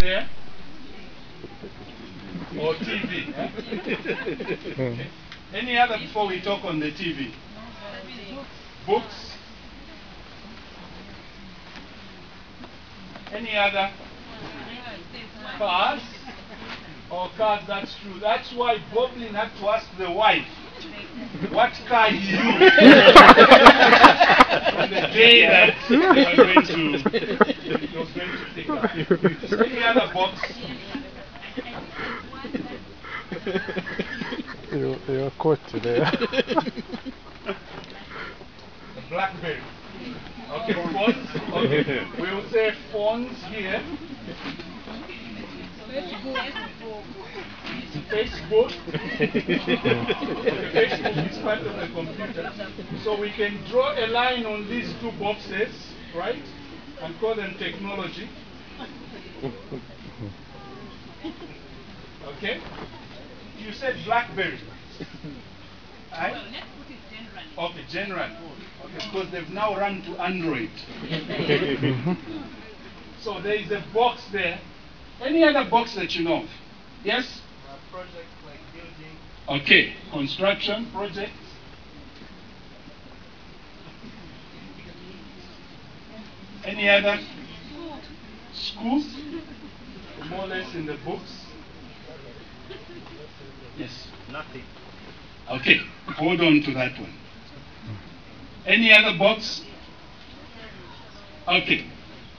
there? Or TV? Okay. Any other before we talk on the TV? Books? Any other? Cars? Or cars, that's true. That's why Boblin had to ask the wife what car he used on the day that he was going to pick up. Any other box? You're caught today. Blackberry. Okay, phones. Okay. We will say phones here. Facebook. Facebook is part of the computer. So we can draw a line on these two boxes, right? And call them technology. Okay? You said BlackBerry. Right? Okay, general. Okay, because they've now run to Android. So there is a box there. Any other box that you know of? Yes? Projects like building. Okay, construction projects. Any other? Schools? More or less in the books. Yes. Nothing. Okay, hold on to that one. Any other box? Okay.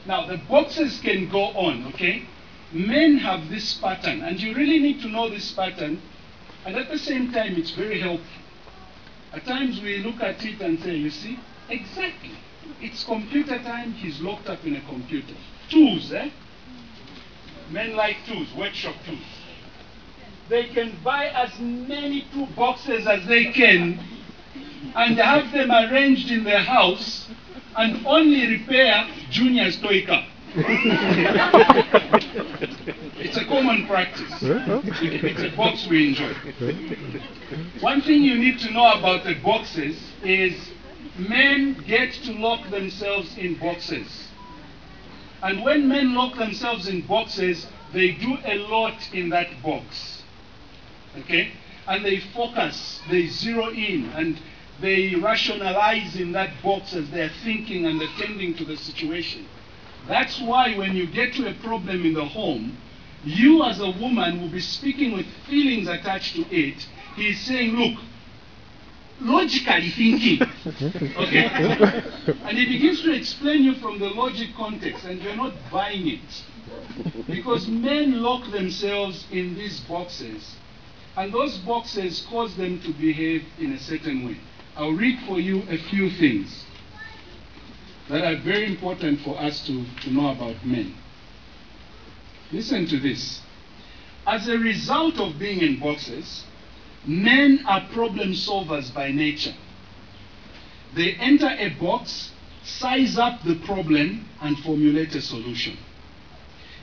Now the boxes can go on, okay? Men have this pattern, and you really need to know this pattern, and at the same time it's very helpful. At times we look at it and say, you see, exactly. It's computer time, he's locked up in a computer. Tools, eh? Men like tools, workshop tools. They can buy as many tool boxes as they can and have them arranged in their house and only repair Junior's toy car. It's a common practice. It's a box we enjoy. One thing you need to know about the boxes is men get to lock themselves in boxes. And when men lock themselves in boxes, they do a lot in that box. Okay? And they focus, they zero in, and they rationalize in that box as they're thinking and attending to the situation. That's why when you get to a problem in the home, you as a woman will be speaking with feelings attached to it. He's saying, look, logically thinking. Okay? And he begins to explain you from the logic context, and you're not buying it. Because men lock themselves in these boxes, and those boxes cause them to behave in a certain way. I'll read for you a few things that are very important for us to know about men. Listen to this. As a result of being in boxes, men are problem solvers by nature. They enter a box, size up the problem, and formulate a solution.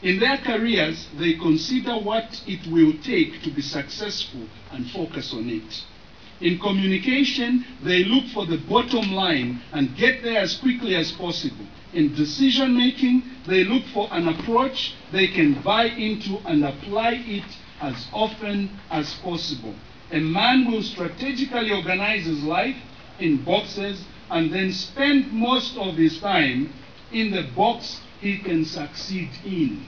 In their careers, they consider what it will take to be successful and focus on it. In communication, they look for the bottom line and get there as quickly as possible. In decision making, they look for an approach they can buy into and apply it as often as possible. A man will strategically organize his life in boxes and then spend most of his time in the box he can succeed in.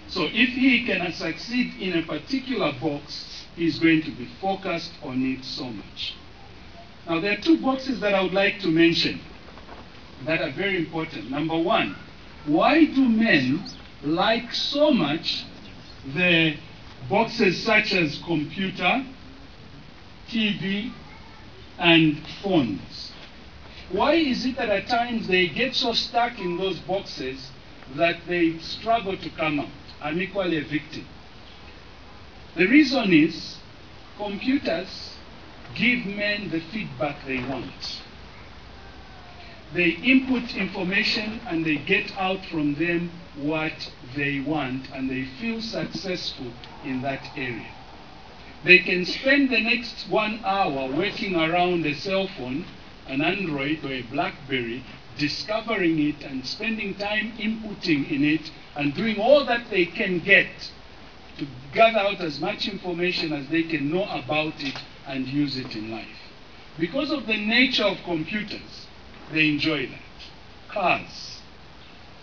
So if he can succeed in a particular box, he's going to be focused on it so much. Now there are two boxes that I would like to mention that are very important. Number one, why do men like so much the boxes such as computer, TV, and phones? Why is it that at times they get so stuck in those boxes that they struggle to come out? I'm equally a victim. The reason is computers give men the feedback they want. They input information and they get out from them what they want, and they feel successful in that area. They can spend the next 1 hour working around a cell phone, an Android or a BlackBerry, discovering it and spending time inputting in it and doing all that they can get to gather out as much information as they can know about it and use it in life. Because of the nature of computers, they enjoy that. Cars,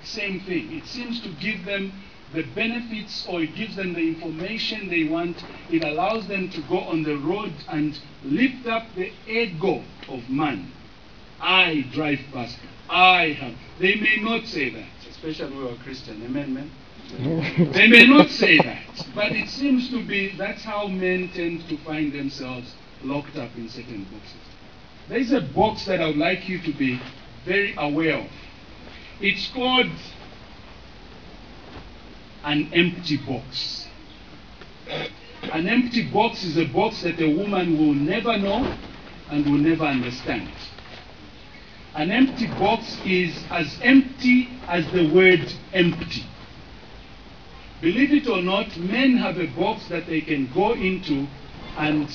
same thing. It seems to give them the benefits, or it gives them the information they want. It allows them to go on the road and lift up the ego of man. I drive faster. I have. They may not say that, especially we are Christian. Amen, men? They may not say that, but it seems to be that's how men tend to find themselves locked up in certain boxes. There is a box that I would like you to be very aware of. It's called an empty box. An empty box is a box that a woman will never know and will never understand. An empty box is as empty as the word empty. Believe it or not, men have a box that they can go into and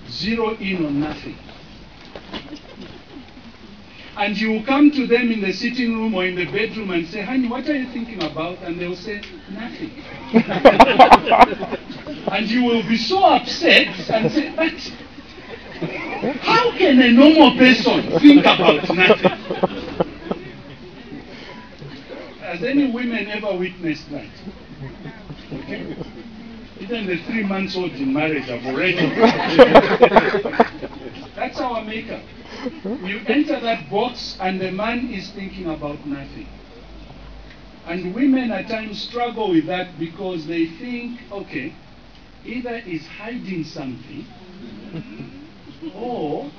zero in on nothing. And you will come to them in the sitting room or in the bedroom and say, honey, what are you thinking about? And they will say, nothing. And you will be so upset and say, but how can a normal person think about nothing? Has any women ever witnessed that? Okay? Even the 3-month-olds in marriage have already. That's our makeup. You enter that box and the man is thinking about nothing. And women at times struggle with that because they think, okay, either he's hiding something or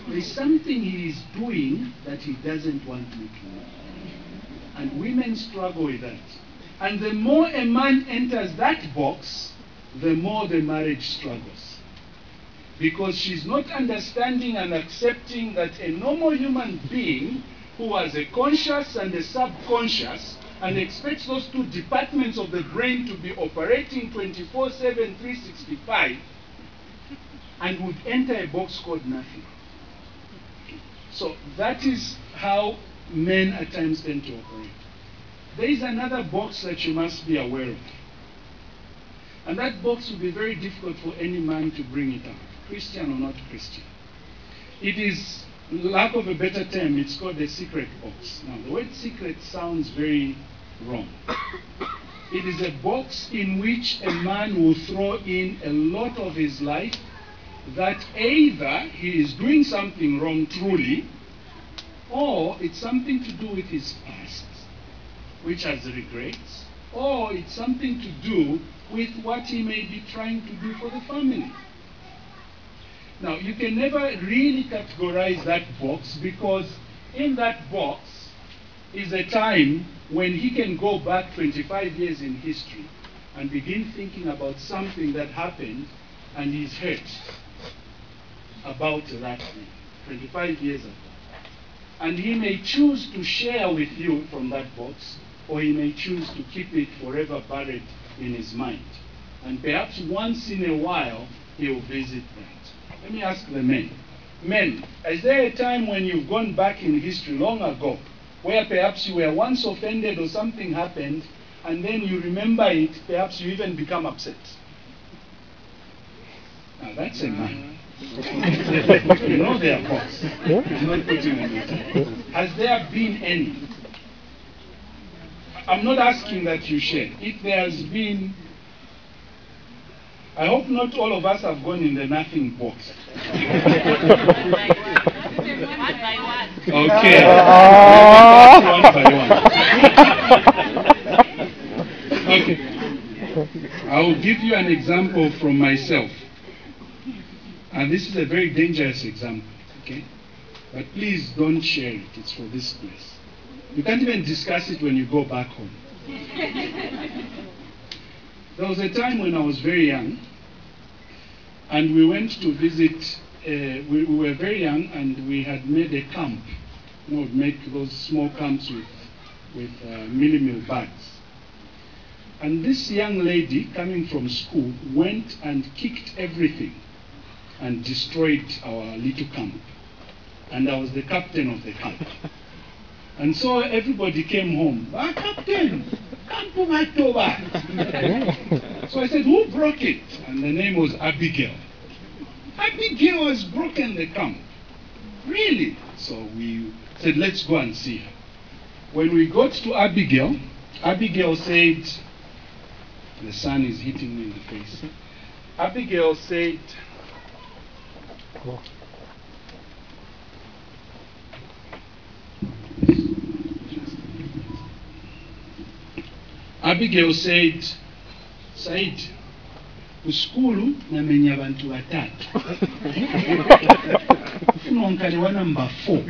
there's something he is doing that he doesn't want me to know. And women struggle with that. And the more a man enters that box, the more the marriage struggles. Because she's not understanding and accepting that a normal human being who has a conscious and a subconscious and expects those two departments of the brain to be operating 24/7, 365, and would enter a box called nothing. So that is how men at times tend to operate. There is another box that you must be aware of. And that box will be very difficult for any man to bring it out, Christian or not Christian. It is, lack of a better term, it's called a secret box. Now, the word secret sounds very wrong. It is a box in which a man will throw in a lot of his life that either he is doing something wrong truly, or it's something to do with his past, which has regrets, or it's something to do with what he may be trying to do for the family. Now, you can never really categorize that box, because in that box is a time when he can go back 25 years in history and begin thinking about something that happened and he's hurt about that thing 25 years ago. And he may choose to share with you from that box, or he may choose to keep it forever buried in his mind. And perhaps once in a while, he will visit that. Let me ask the men. Men, is there a time when you've gone back in history long ago, where perhaps you were once offended or something happened, and then you remember it, perhaps you even become upset? Now that's a man. You know their box. He's not putting on it. Has there been any? I'm not asking that you share. If there has been, I hope not all of us have gone in the nothing box. Okay. One by one. Okay. I will give you an example from myself. And this is a very dangerous example, okay? But please don't share it. It's for this place. You can't even discuss it when you go back home. There was a time when I was very young, and we went to visit, we were very young, and we had made a camp. You know, we'd make those small camps with milli-meal bags. And this young lady coming from school went and kicked everything and destroyed our little camp. And I was the captain of the camp. And so everybody came home. Ah, Captain, come to my toba. So I said, who broke it? And the name was Abigail. Abigail has broken the camp. Really? So we said, let's go and see her. When we got to Abigail, Abigail said, the sun is hitting me in the face. Abigail said, Saidi, uskulu namenya abantu batatu. Ufunonkale wa number 4.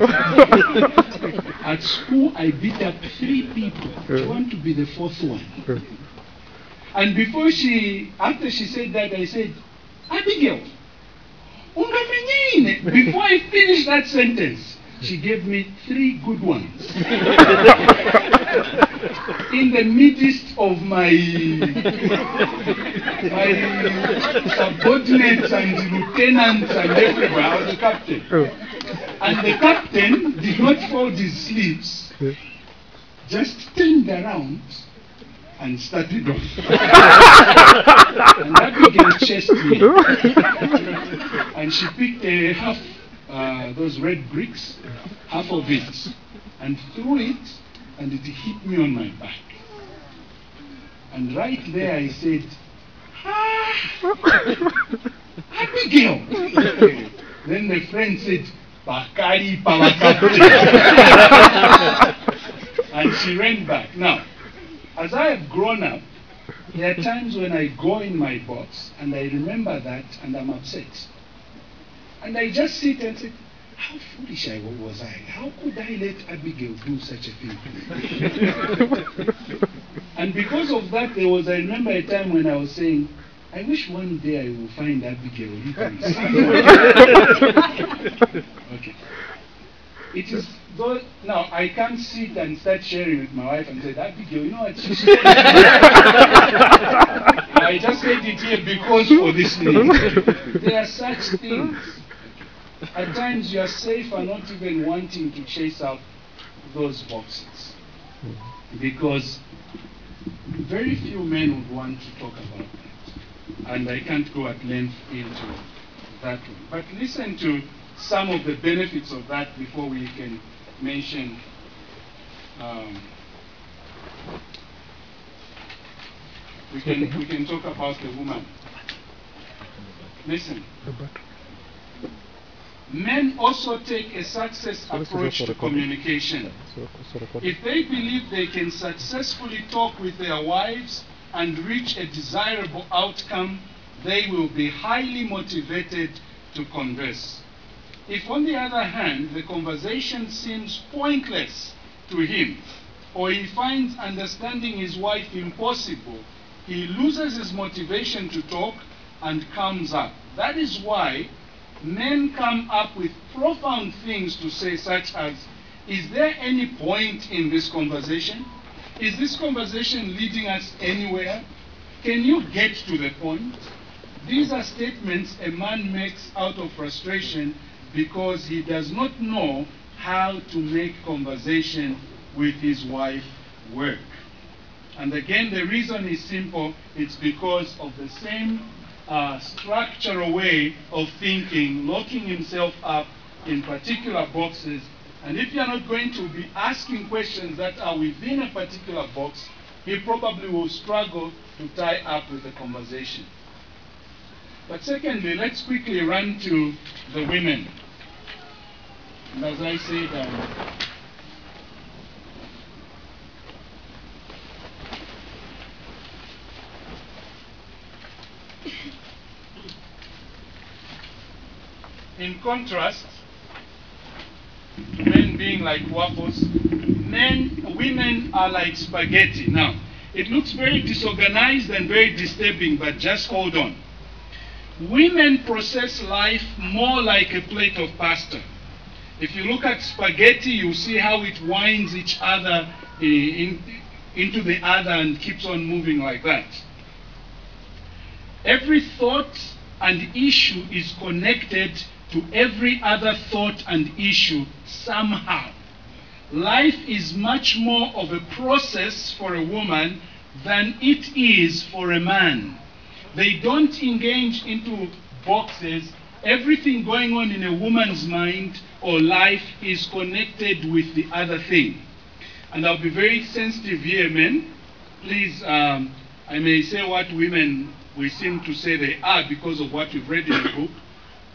At school I beat up 3 people. I want to be the 4th one. And after she said that, I said, Abigail, ungamenye. Before I finished that sentence, she gave me 3 good ones. In the midst of my subordinates and lieutenants and everywhere, I was the captain. And the captain did not fold his sleeves, just turned around and started off. And Abigail chased me. And she picked half those red bricks, half of it, and threw it, and it hit me on my back. And right there I said, Abigail. Then the friend said, Bakari Pawakapte. And she ran back. Now, as I have grown up, there are times when I go in my box and I remember that and I'm upset. And I just sit and say, how foolish was I? How could I let Abigail do such a thing? And because of that, I remember a time when I was saying, I wish one day I will find Abigail. Okay. It is though now I can't sit and start sharing with my wife and say, Abigail, you know what she said? I just said it here because for this thing. There are such things. At times you are safer not even wanting to chase out those boxes. Because very few men would want to talk about that. And I can't go at length into that one. But listen to some of the benefits of that before we can mention we can talk about the woman. Listen. Men also take a success approach to communication. If they believe they can successfully talk with their wives and reach a desirable outcome, they will be highly motivated to converse. If, on the other hand, the conversation seems pointless to him, or he finds understanding his wife impossible, he loses his motivation to talk and comes up. That is why men come up with profound things to say, such as, is there any point in this conversation? Is this conversation leading us anywhere? Can you get to the point? These are statements a man makes out of frustration because he does not know how to make conversation with his wife work. And again, the reason is simple. It's because of the same structural way of thinking, locking himself up in particular boxes. And if you're not going to be asking questions that are within a particular box, he probably will struggle to tie up with the conversation. But secondly, let's quickly run to the women. And as I said, in contrast, men being like waffles, women are like spaghetti. Now, it looks very disorganized and very disturbing, but just hold on. Women process life more like a plate of pasta. If you look at spaghetti, you see how it winds each other into the other and keeps on moving like that. Every thought and issue is connected to every other thought and issue somehow. life is much more of a process for a woman than it is for a man. They don't engage into boxes. Everything going on in a woman's mind or life is connected with the other thing. And I'll be very sensitive here, men. Please, I may say what women we seem to say they are because of what we've read in the book,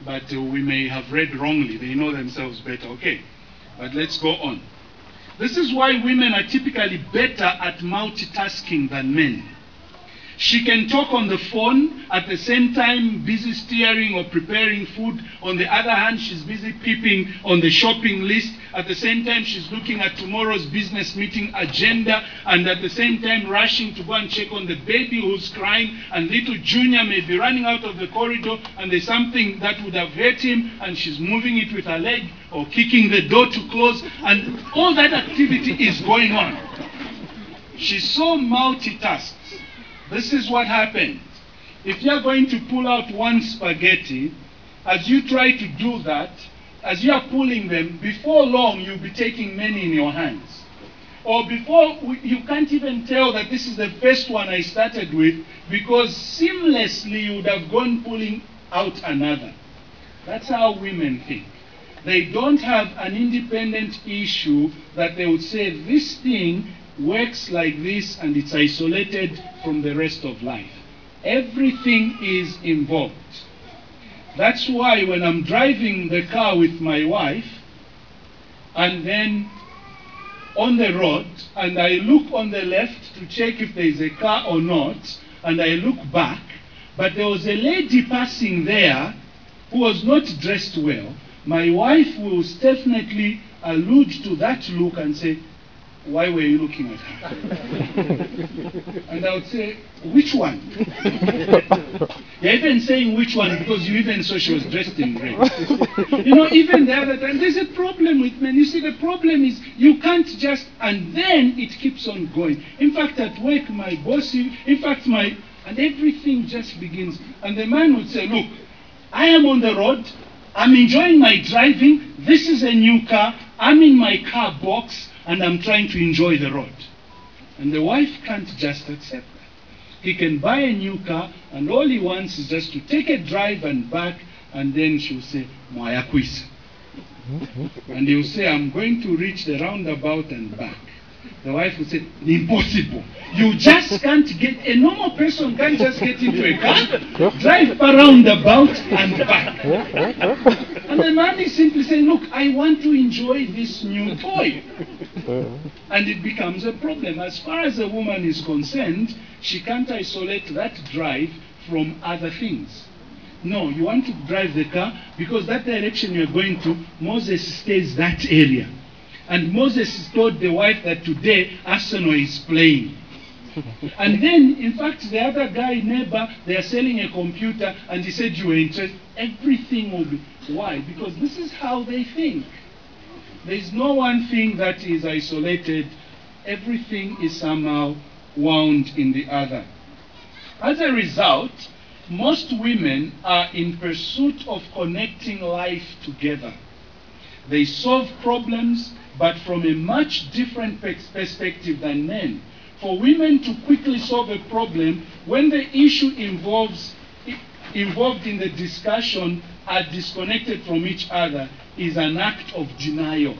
but we may have read wrongly. They know themselves better. Okay, but let's go on. This is why women are typically better at multitasking than men. She can talk on the phone, at the same time busy steering or preparing food. On the other hand, she's busy peeping on the shopping list. At the same time, she's looking at tomorrow's business meeting agenda. And at the same time, rushing to go and check on the baby who's crying. And little Junior may be running out of the corridor and there's something that would have hurt him. And she's moving it with her leg or kicking the door to close. And all that activity is going on. She's so multitasked. This is what happens. If you're going to pull out one spaghetti, as you try to do that, as you are pulling them, before long you'll be taking many in your hands. Or you can't even tell that this is the first one I started with, because seamlessly you would have gone pulling out another. That's how women think. They don't have an independent issue that they would say this thing works like this and it's isolated from the rest of life. Everything is involved. That's why when I'm driving the car with my wife and then on the road and I look on the left to check if there is a car or not, and I look back, but there was a lady passing there who was not dressed well, my wife will definitely allude to that look and say, why were you looking at her? And I would say, which one? You're even saying which one because you even saw she was dressed in red. You know, even the other time, there's a problem with men. You see, the problem is you can't just, and then it keeps on going. In fact, at work, my boss, and everything just begins. And the man would say, look, I am on the road. I'm enjoying my driving. This is a new car. I'm in my car box. And I'm trying to enjoy the road. And the wife can't just accept that. He can buy a new car, and all he wants is just to take a drive and back, and then she'll say, Moya kwisa. And he'll say, I'm going to reach the roundabout and back. The wife will say, impossible. You just can't get, a normal person can't just get into a car, drive around about and back. And the man is simply saying, look, I want to enjoy this new toy. And it becomes a problem. As far as a woman is concerned, she can't isolate that drive from other things. No, you want to drive the car because that direction you're going to, Moses stays that area. And Moses told the wife that today Arsenal is playing. And then, in fact, the other guy, neighbor, they are selling a computer, and he said you were interested. Everything will be. Why? Because this is how they think. There is no one thing that is isolated. Everything is somehow wound in the other. As a result, most women are in pursuit of connecting life together. They solve problems, but from a much different perspective than men. For women to quickly solve a problem, when the issue involved in the discussion are disconnected from each other, is an act of denial.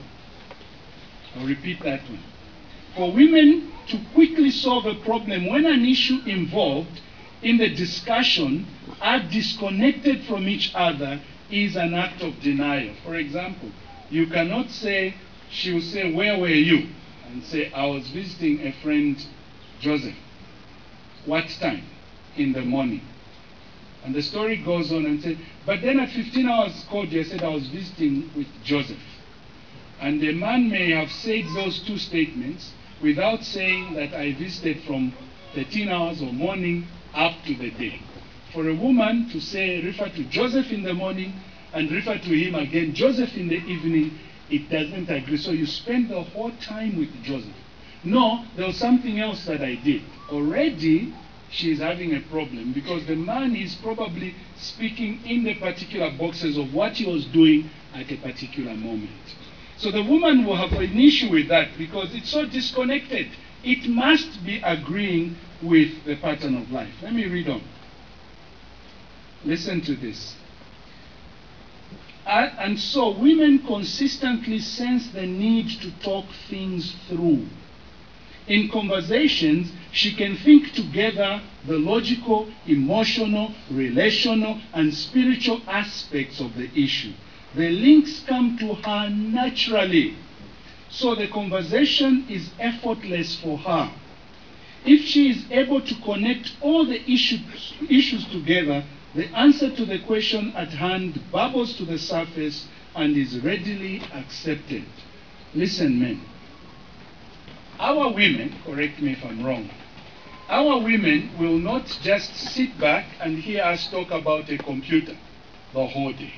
I'll repeat that one. For women to quickly solve a problem when an issue involved in the discussion are disconnected from each other is an act of denial. For example, you cannot say, she will say, where were you? And say, I was visiting a friend, Joseph. What time? In the morning. And the story goes on and says, but then at 15 hours called you, I said I was visiting with Joseph. And the man may have said those two statements without saying that I visited from 13 hours or morning up to the day. For a woman to say, refer to Joseph in the morning and refer to him again, Joseph in the evening, it doesn't agree. So you spend the whole time with Joseph. No, there was something else that I did. Already, she is having a problem because the man is probably speaking in the particular boxes of what he was doing at a particular moment. So the woman will have an issue with that because it's so disconnected. It must be agreeing with the pattern of life. Let me read on. Listen to this. And so women consistently sense the need to talk things through. In conversations, she can think together the logical, emotional, relational, and spiritual aspects of the issue. The links come to her naturally. So the conversation is effortless for her. If she is able to connect all the issues together, the answer to the question at hand bubbles to the surface and is readily accepted. Listen, men. Our women, correct me if I'm wrong, our women will not just sit back and hear us talk about a computer the whole day.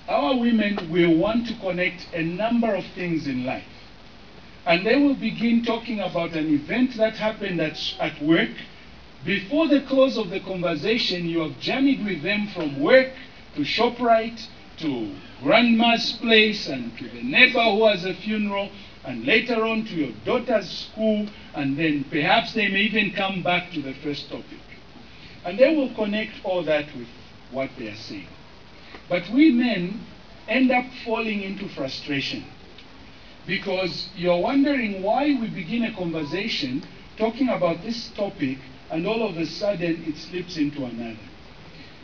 Our women will want to connect a number of things in life. And they will begin talking about an event that happened at work. Before the close of the conversation, you have journeyed with them from work to ShopRite, to grandma's place, and to the neighbor who has a funeral, and later on to your daughter's school, and then perhaps they may even come back to the first topic. And they will connect all that with what they are saying. But we men end up falling into frustration because you're wondering why we begin a conversation talking about this topic and all of a sudden it slips into another.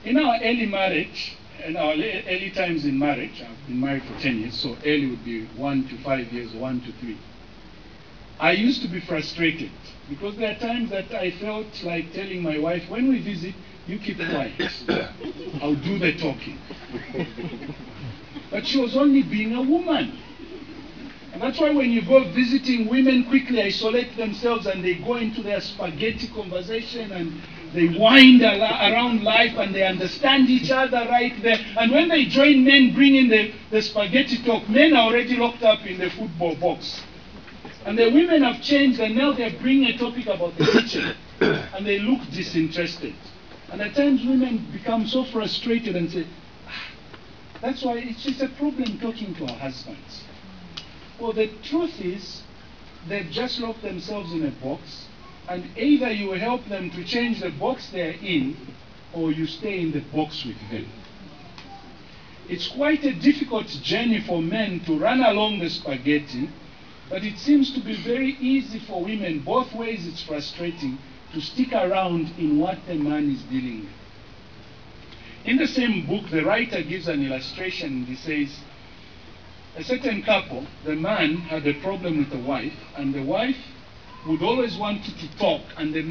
In our early marriage, in our early times in marriage, I've been married for 10 years, so early would be 1 to 5 years, 1 to 3. I used to be frustrated because there are times that I felt like telling my wife, when we visit, you keep quiet. I'll do the talking. But she was only being a woman. And that's why when you go visiting, women quickly isolate themselves and they go into their spaghetti conversation and they wind around life and they understand each other right there. And when they join men bringing the spaghetti talk, men are already locked up in the football box. And the women have changed and now they're bringing a topic about the kitchen. And they look disinterested. And at times women become so frustrated and say, that's why it's a problem talking to our husbands. Well, the truth is, they've just locked themselves in a box, and either you help them to change the box they're in, or you stay in the box with them. It's quite a difficult journey for men to run along the spaghetti, but it seems to be very easy for women. Both ways it's frustrating to stick around in what the man is dealing with. In the same book, the writer gives an illustration and he says, a certain couple, the man had a problem with the wife, and the wife would always want to talk, and the